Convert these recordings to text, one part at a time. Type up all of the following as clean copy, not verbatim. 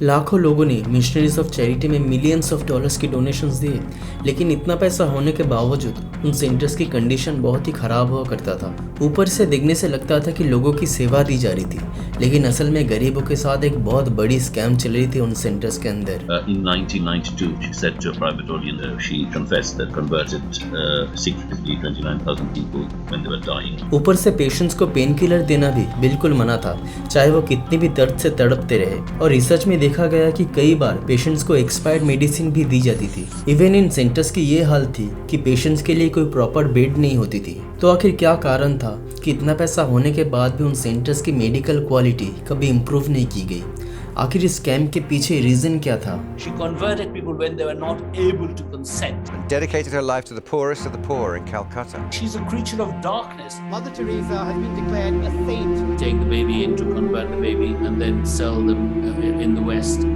लाखों लोगों ने मिशनरीज ऑफ चैरिटी में मिलियंस ऑफ डॉलर्स की डोनेशंस दिए, लेकिन इतना पैसा होने के बावजूद उन सेंटर्स की कंडीशन बहुत ही खराब हुआ करता था। ऊपर से देखने से लगता था कि लोगों की सेवा दी जा रही थी, लेकिन असल में गरीबों के साथ एक बहुत बड़ी स्कैम चल रही थी उन सेंटर्स के अंदर। In 1992, she said to a private audience she confessed that converted secretly 29,000 people when they were dying. ऊपर से पेशेंट्स को पेन किलर देना भी बिल्कुल मना था, चाहे वो कितनी भी दर्द से तड़पते रहे। और रिसर्च में देखा गया कि कई बार पेशेंट्स को एक्सपायर्ड मेडिसिन भी दी जाती थी। इवन इन सेंटर्स की ये हाल थी कि पेशेंट्स के लिए कोई प्रॉपर बेड नहीं होती थी। तो आखिर क्या कारण था कि इतना पैसा होने के बाद भी उन सेंटर्स की मेडिकल क्वालिटी कभी इम्प्रूव नहीं की गई? आखिर इस स्कैम के पीछे रीजन क्या था? She converted people when they were not able to consent. And dedicated her life to the poorest of the poor in Calcutta. She's a creature of darkness. Mother Teresa has been declared a saint. Take the baby in to convert the baby and then sell them in the West.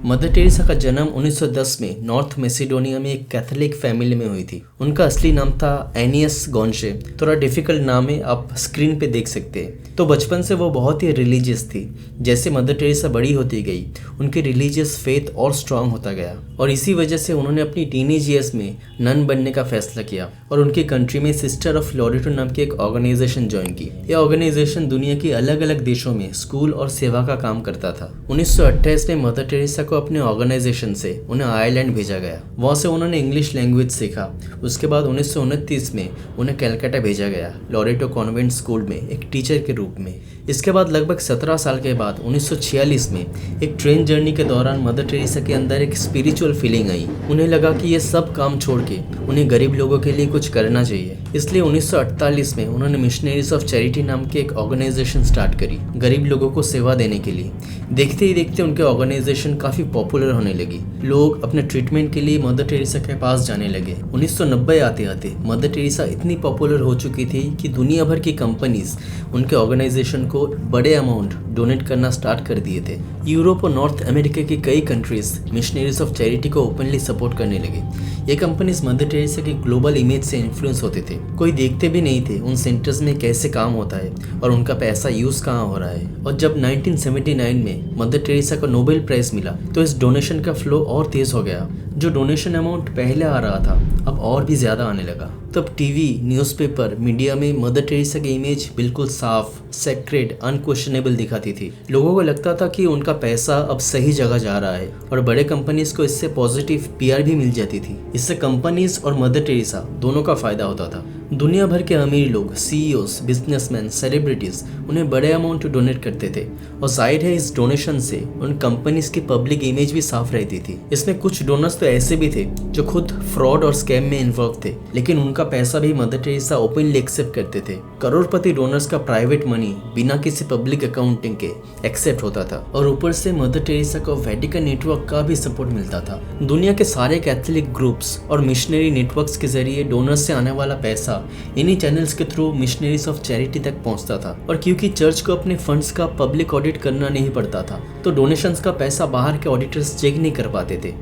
Mother Teresa का जन्म 1910 में North Macedonia में एक Catholic family में हुई थी। उनका असली नाम था एनियस गॉन्शे। थोड़ा डिफिकल्ट नाम है, आप स्क्रीन पे देख सकते हैं। तो बचपन से वो बहुत ही रिलीजियस थी। जैसे मदर टेरेसा बड़ी होती गई, उनकी रिलीजियस फेथ और स्ट्रांग होता गया, और इसी वजह से उन्होंने अपनी टीनेज ईयर्स में नन बनने का फैसला किया और उनकी कंट्री में सिस्टर ऑफ लॉरेटो नाम की एक ऑर्गेनाइजेशन ज्वाइन की। यह ऑर्गेनाइजेशन दुनिया के अलग अलग देशों में स्कूल और सेवा का काम करता था। 1928 में मदर टेरेसा को अपने ऑर्गेनाइजेशन से उन्हें आयरलैंड भेजा गया। वहाँ से उन्होंने इंग्लिश लैंग्वेज सीखा। उसके बाद 1929 में उन्हें कलकत्ता भेजा गया, लॉरेटो कॉन्वेंट स्कूल में एक टीचर के रूप में। इसके बाद लगभग 17 साल के बाद 1946 में एक ट्रेन जर्नी के दौरान मदर टेरेसा के अंदर एक स्पिरिचुअल फीलिंग आई। उन्हें लगा कि ये सब काम छोड़ के उन्हें गरीब लोगों के लिए कुछ करना चाहिए। इसलिए 1948 में उन्होंने मिशनरीज ऑफ चैरिटी नाम की एक ऑर्गेनाइजेशन स्टार्ट करी, गरीब लोगों को सेवा देने के लिए। देखते ही देखते उनके ऑर्गेनाइजेशन काफ़ी पॉपुलर होने लगी। लोग अपने ट्रीटमेंट के लिए मदर टेरेसा के पास जाने लगे। 1990 आते आते मदर टेरेसा इतनी पॉपुलर हो चुकी थी कि दुनिया भर की कंपनीज उनके ऑर्गेनाइजेशन को बड़े अमाउंट डोनेट करना स्टार्ट कर दिए थे। यूरोप और नॉर्थ अमेरिका की कई कंट्रीज मिशनरीज ऑफ चैरिटी को ओपनली सपोर्ट करने लगे। ये कंपनीज मदर टेरेसा की ग्लोबल इमेज से इन्फ्लुएंस होते थे। कोई देखते भी नहीं थे उन सेंटर्स में कैसे काम होता है और उनका पैसा यूज कहाँ हो रहा है। और जब 1979 में मदर टेरेसा को नोबेल प्राइज मिला तो इस डोनेशन का फ्लो और तेज हो गया। जो डोनेशन अमाउंट पहले आ रहा था अब और भी ज़्यादा आने लगा। तब टीवी, न्यूज़पेपर, मीडिया में मदर टेरेसा की इमेज बिल्कुल साफ, सेक्रेड, अनक्वेश्चनेबल दिखाती थी। लोगों को लगता था कि उनका पैसा अब सही जगह जा रहा है और बड़े कंपनीज को इससे पॉजिटिव पीआर भी मिल जाती थी। इससे कंपनीज और मदर टेरेसा दोनों का फायदा होता था। दुनिया भर के अमीर लोग, सीईओज, बिजनेसमैन, सेलिब्रिटीज उन्हें बड़े अमाउंट डोनेट करते थे और जाहिर है इस डोनेशन से उन कंपनीज की पब्लिक इमेज भी साफ रहती थी। इसमें कुछ डोनर्स तो ऐसे भी थे जो खुद फ्रॉड और स्कैम में इन्वॉल्व थे, लेकिन उनका पैसा भी मदर टेरेसा ओपनली एक्सेप्ट करते थे। करोड़पति डोनर्स का प्राइवेट मनी बिना किसी पब्लिक अकाउंटिंग के एक्सेप्ट होता था और ऊपर से मदर टेरेसा को वेटिकन नेटवर्क का भी सपोर्ट मिलता था। दुनिया के सारे कैथोलिक ग्रुप्स और मिशनरी नेटवर्क्स के जरिए डोनर्स से आने वाला पैसा इन्हीं चैनल्स के थ्रू मिशनरीज ऑफ चैरिटी तक पहुंचता था। और क्योंकि चर्च को अपने फंड्स का पब्लिक ऑडिट करना नहीं पड़ता था तो डोनेशंस का पैसा बाहर के ऑडिटर्स चेक नहीं कर पाते थे।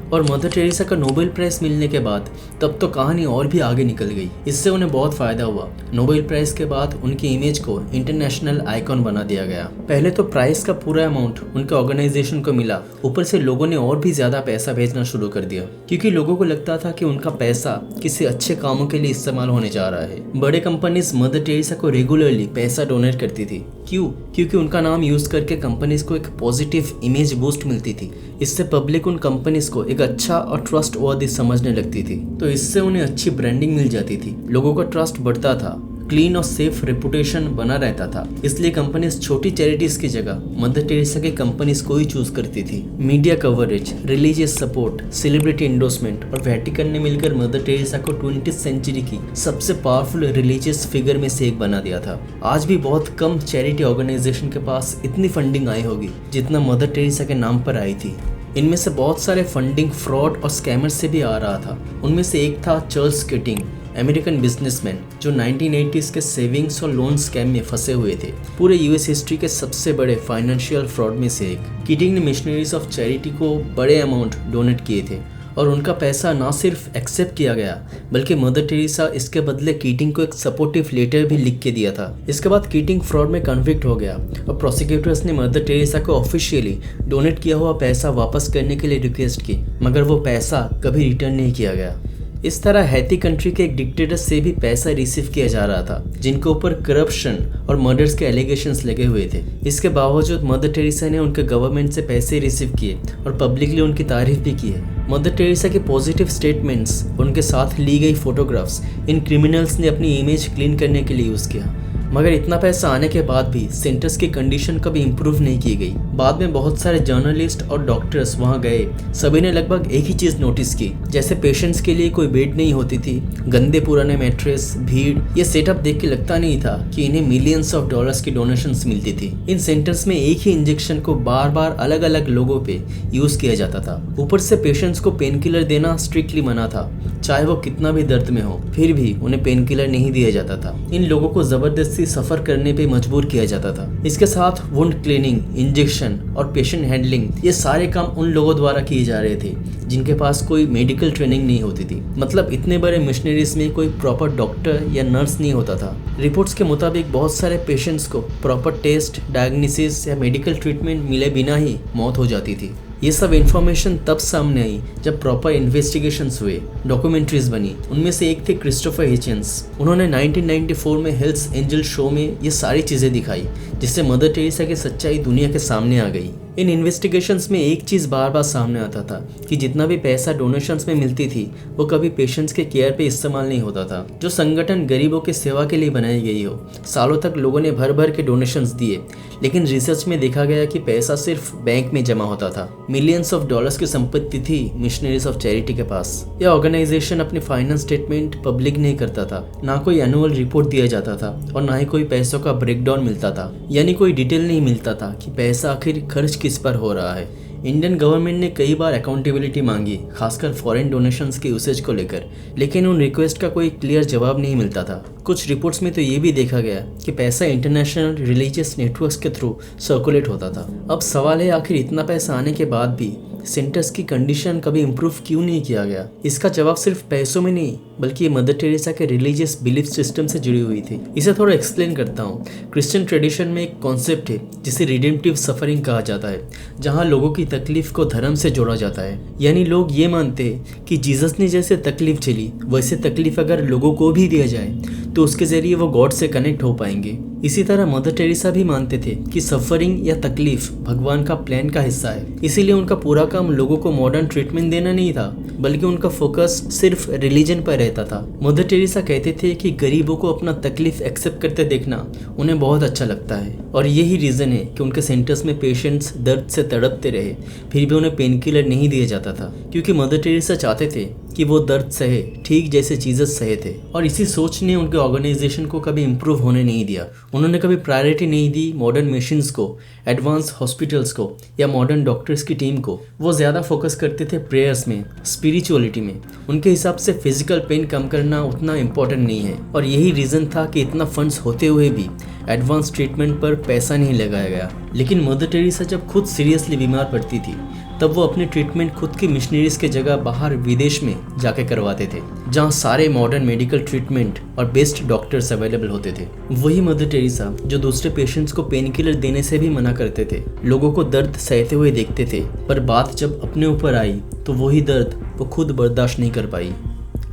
और मदर टेरेसा का नोबेल प्राइज मिलने के बाद तब तो कहानी और भी आगे निकल गई। इससे उन्हें बहुत फायदा हुआ। नोबेल प्राइज के बाद उनकी इमेज को इंटरनेशनल आइकॉन बना दिया गया। पहले तो प्राइज का पूरा अमाउंट उनके ऑर्गेनाइजेशन को मिला, ऊपर से लोगों ने और भी ज्यादा पैसा भेजना शुरू कर दिया क्योंकि लोगों को लगता था कि उनका पैसा किसी अच्छे कामों के लिए इस्तेमाल होने जा रहा है। बड़े कंपनीज मदर टेरेसा को रेगुलरली पैसा डोनेट करती थी। क्यों? क्योंकि उनका नाम यूज करके कंपनीज को एक पॉजिटिव इमेज बूस्ट मिलती थी। इससे पब्लिक उन कंपनीज को एक अच्छा और ट्रस्ट वर्दी समझने लगती थी, तो इससे उन्हें अच्छी ब्रांडिंग मिल जाती थी। लोगों का ट्रस्ट बढ़ता था, क्लीन और सेफ रेपुटेशन बना रहता था। इसलिए कंपनीज छोटी चैरिटीज की जगह मदर टेरेसा की कंपनीज को ही चूज करती थी। Media coverage, religious support, celebrity endorsement और वेटिकन ने मिलकर मदर टेरेसा को 20वीं सेंचुरी की सबसे पावरफुल रिलीजियस फिगर में से एक बना दिया था। आज भी बहुत कम चैरिटी ऑर्गेनाइजेशन के पास इतनी फंडिंग आई होगी जितना मदर टेरेसा के नाम पर आई थी। इनमें से बहुत सारे फंडिंग फ्रॉड और स्कैमर से भी आ रहा था। उनमें से एक था चार्ल्स कीटिंग, अमेरिकन बिजनेसमैन जो 1980s के सेविंग्स और लोन स्कैम में फंसे हुए थे। पूरे यूएस हिस्ट्री के सबसे बड़े फाइनेंशियल फ्रॉड में से एक। कीटिंग ने मिशनरीज ऑफ चैरिटी को बड़े अमाउंट डोनेट किए थे और उनका पैसा ना सिर्फ एक्सेप्ट किया गया बल्कि मदर टेरेसा इसके बदले कीटिंग को एक सपोर्टिव लेटर भी लिख के दिया था। इसके बाद कीटिंग फ्रॉड में कन्विक्ट हो गया और प्रोसिक्यूटर्स ने मदर टेरेसा को ऑफिशियली डोनेट किया हुआ पैसा वापस करने के लिए रिक्वेस्ट की, मगर वो पैसा कभी रिटर्न नहीं किया गया। इस तरह हैती कंट्री के एक डिक्टेटर से भी पैसा रिसीव किया जा रहा था जिनके ऊपर करप्शन और मर्डर्स के एलिगेशंस लगे हुए थे। इसके बावजूद मदर टेरेसा ने उनके गवर्नमेंट से पैसे रिसीव किए और पब्लिकली उनकी तारीफ भी की है। मदर टेरेसा के पॉजिटिव स्टेटमेंट्स, उनके साथ ली गई फोटोग्राफ्स इन क्रिमिनल्स ने अपनी इमेज क्लीन करने के लिए यूज़ किया। मगर इतना पैसा आने के बाद भी सेंटर्स की कंडीशन कभी इम्प्रूव नहीं की गई। बाद में बहुत सारे जर्नलिस्ट और डॉक्टर्स वहां गए, सभी ने लगभग एक ही चीज़ नोटिस की, जैसे पेशेंट्स के लिए कोई बेड नहीं होती थी, गंदे पुराने मैट्रेस, भीड़। ये सेटअप देख के लगता नहीं था कि इन्हें मिलियंस ऑफ डॉलर्स की डोनेशंस मिलती थी। इन सेंटर्स में एक ही इंजेक्शन को बार बार अलग अलग लोगों पे यूज किया जाता था। ऊपर से पेशेंट्स को पेन किलर देना स्ट्रिक्टली मना था, चाहे वो कितना भी दर्द में हो, फिर भी उन्हें पेन किलर नहीं दिया जाता था। इन लोगों को जबरदस्ती सफर करने पे मजबूर किया जाता था। इसके साथ वुंड क्लीनिंग, इंजेक्शन और पेशेंट हैंडलिंग, ये सारे काम उन लोगों द्वारा किए जा रहे थे जिनके पास कोई मेडिकल ट्रेनिंग नहीं होती थी। मतलब इतने बड़े मिशनरीज में कोई प्रॉपर डॉक्टर या नर्स नहीं होता था। रिपोर्ट्स के मुताबिक बहुत सारे पेशेंट्स को प्रॉपर टेस्ट, डायग्नोसिस या मेडिकल ट्रीटमेंट मिले बिना ही मौत हो जाती थी। ये सब इन्फॉर्मेशन तब सामने आई जब प्रॉपर इन्वेस्टिगेशंस हुए, डॉक्यूमेंट्रीज बनी। उनमें से एक थे क्रिस्टोफर हिचन्स। उन्होंने 1994 में हेल्स एंजल शो में ये सारी चीज़ें दिखाई, जिससे मदर टेरेसा की सच्चाई दुनिया के सामने आ गई। इन इन्वेस्टिगेशंस में एक चीज़ बार बार सामने आता था कि जितना भी पैसा डोनेशंस में मिलती थी वो कभी पेशेंट्स के केयर पे इस्तेमाल नहीं होता था। जो संगठन गरीबों की सेवा के लिए बनाई गई हो, सालों तक लोगों ने भर भर के डोनेशंस दिए, लेकिन रिसर्च में देखा गया कि पैसा सिर्फ बैंक में जमा होता था। मिलियंस ऑफ डॉलर्स की संपत्ति थी मिशनरीज ऑफ चैरिटी के पास। यह ऑर्गेनाइजेशन अपनी फाइनेंस स्टेटमेंट पब्लिक नहीं करता था, ना कोई एनुअल रिपोर्ट दिया जाता था और ना ही कोई पैसों का ब्रेकडाउन मिलता था, यानी कोई डिटेल नहीं मिलता था कि पैसा आखिर खर्च किस पर हो रहा है। इंडियन गवर्नमेंट ने कई बार अकाउंटेबिलिटी मांगी, खासकर फॉरेन डोनेशंस के यूसेज को लेकर, लेकिन उन रिक्वेस्ट का कोई क्लियर जवाब नहीं मिलता था। कुछ रिपोर्ट्स में तो ये भी देखा गया कि पैसा इंटरनेशनल रिलीजियस नेटवर्क्स के थ्रू सर्कुलेट होता था। अब सवाल है, आखिर इतना पैसा आने के बाद भी सेंटर्स की कंडीशन कभी इम्प्रूव क्यों नहीं किया गया? इसका जवाब सिर्फ पैसों में नहीं बल्कि मदर टेरेसा के रिलीजियस बिलीफ सिस्टम से जुड़ी हुई थी। इसे थोड़ा एक्सप्लेन करता हूँ। क्रिश्चियन ट्रेडिशन में एक कॉन्सेप्ट है जिसे रिडेम्पटिव सफरिंग कहा जाता है, जहाँ लोगों की तकलीफ को धर्म से जोड़ा जाता है। यानी लोग ये मानते हैं कि जीसस ने जैसे तकलीफ झेली वैसे तकलीफ अगर लोगों को भी दिया जाए तो उसके जरिए वो गॉड से कनेक्ट हो पाएंगे। इसी तरह मदर टेरेसा भी मानते थे कि सफरिंग या तकलीफ भगवान का प्लान का हिस्सा है। इसीलिए उनका पूरा काम लोगों को मॉडर्न ट्रीटमेंट देना नहीं था, बल्कि उनका फोकस सिर्फ रिलीजन पर रहता था। मदर टेरेसा कहते थे कि गरीबों को अपना तकलीफ एक्सेप्ट करते देखना उन्हें बहुत अच्छा लगता है, और यही रीज़न है कि उनके सेंटर्स में पेशेंट्स दर्द से तड़पते रहे फिर भी उन्हें पेन किलर नहीं दिया जाता था, क्योंकि मदर टेरेसा चाहते थे कि वो दर्द सहे ठीक जैसे जीसस सहे थे। और इसी सोच ने उनके ऑर्गेनाइजेशन को कभी इम्प्रूव होने नहीं दिया। उन्होंने कभी प्रायोरिटी नहीं दी मॉडर्न मशीन्स को, एडवांस हॉस्पिटल्स को या मॉडर्न डॉक्टर्स की टीम को। वो ज़्यादा फोकस करते थे प्रेयर्स में, स्पिरिचुअलिटी में। उनके हिसाब से फिजिकल पेन कम करना उतना इम्पोर्टेंट नहीं है, और यही रीज़न था कि इतना फंड्स होते हुए भी एडवांस ट्रीटमेंट पर पैसा नहीं लगाया गया। लेकिन मदर टेरेसा जब खुद सीरियसली बीमार पड़ती थी तब वो अपनी ट्रीटमेंट खुद की मिशनरीज के जगह बाहर विदेश में जाके करवाते थे, जहाँ सारे मॉडर्न मेडिकल ट्रीटमेंट और बेस्ट डॉक्टर्स अवेलेबल होते थे। वही मदर टेरेसा जो दूसरे पेशेंट्स को पेन किलर देने से भी मना करते थे, लोगों को दर्द सहते हुए देखते थे, पर बात जब अपने ऊपर आई तो वही दर्द वो खुद बर्दाश्त नहीं कर पाई।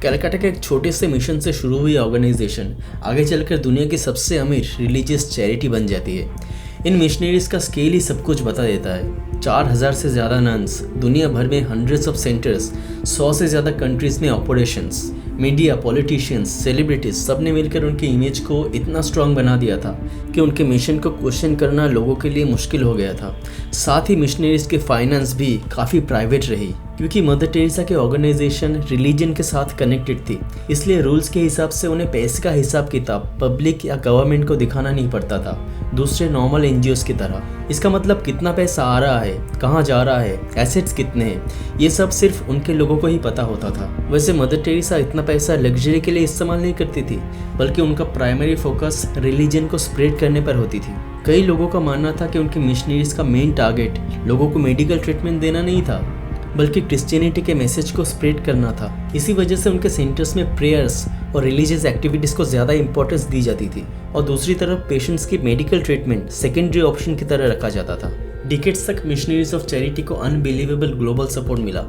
कलकत्ता के एक छोटे से मिशन से शुरू हुई ऑर्गेनाइजेशन आगे चलकर दुनिया की सबसे अमीर रिलीजियस चैरिटी बन जाती है। इन मिशनरीज का स्केल ही सब कुछ बता देता है। 4000 से ज़्यादा नन्स, दुनिया भर में हंड्रेड्स ऑफ सेंटर्स, 100 से ज़्यादा कंट्रीज में ऑपरेशंस, मीडिया, पॉलिटिशियंस, सेलिब्रिटीज, सब ने मिलकर उनकी इमेज को इतना स्ट्रॉन्ग बना दिया था कि उनके मिशन को क्वेश्चन करना लोगों के लिए मुश्किल हो गया था। साथ ही मिशनरीज के फाइनेंस भी काफ़ी प्राइवेट रही, क्योंकि मदर टेरेसा के ऑर्गेनाइजेशन रिलीजन के साथ कनेक्टेड थी। इसलिए रूल्स के हिसाब से उन्हें पैसे का हिसाब किताब पब्लिक या गवर्नमेंट को दिखाना नहीं पड़ता था, दूसरे नॉर्मल एनजीओस की तरह। इसका मतलब कितना पैसा आ रहा है, कहाँ जा रहा है, एसेट्स कितने हैं, ये सब सिर्फ उनके लोगों को ही पता होता था। वैसे मदर टेरेसा इतना पैसा लग्जरी के लिए इस्तेमाल नहीं करती थी, बल्कि उनका प्राइमरी फोकस रिलीजन को स्प्रेड करने पर होती थी। कई लोगों का मानना था कि उनके मिशनरीज का मेन टारगेट लोगों को मेडिकल ट्रीटमेंट देना नहीं था, बल्कि क्रिश्चियनिटी के मैसेज को स्प्रेड करना था। इसी वजह से उनके सेंटर्स में प्रेयर्स और रिलीजियस एक्टिविटीज़ को ज़्यादा इंपॉर्टेंस दी जाती थी और दूसरी तरफ पेशेंट्स की मेडिकल ट्रीटमेंट सेकेंडरी ऑप्शन की तरह रखा जाता था। डिकेड्स तक मिशनरीज ऑफ चैरिटी को अनबिलीवेबल ग्लोबल सपोर्ट मिला।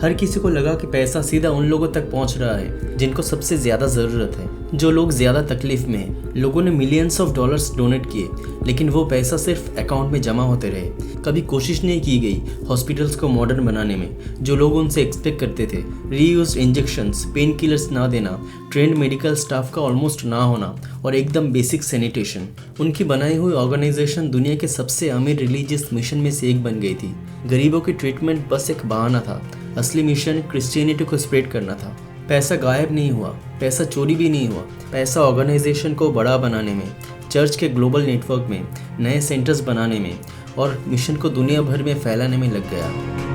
हर किसी को लगा कि पैसा सीधा उन लोगों तक पहुंच रहा है जिनको सबसे ज़्यादा ज़रूरत है, जो लोग ज़्यादा तकलीफ में हैं। लोगों ने मिलियंस ऑफ डॉलर्स डोनेट किए, लेकिन वो पैसा सिर्फ अकाउंट में जमा होते रहे। कभी कोशिश नहीं की गई हॉस्पिटल्स को मॉडर्न बनाने में, जो लोग उनसे एक्सपेक्ट करते थे। रीयूज्ड इंजेक्शंस, पेन किलर्स ना देना, ट्रेंड मेडिकल स्टाफ का ऑलमोस्ट ना होना और एकदम बेसिक सैनिटेशन। उनकी बनाई हुई ऑर्गेनाइजेशन दुनिया के सबसे अमीर रिलीजियस मिशन में से एक बन गई थी। गरीबों की ट्रीटमेंट बस एक बहाना था, असली मिशन क्रिश्चियनिटी को स्प्रेड करना था। पैसा गायब नहीं हुआ, पैसा चोरी भी नहीं हुआ, पैसा ऑर्गेनाइजेशन को बड़ा बनाने में, चर्च के ग्लोबल नेटवर्क में, नए सेंटर्स बनाने में और मिशन को दुनिया भर में फैलाने में लग गया।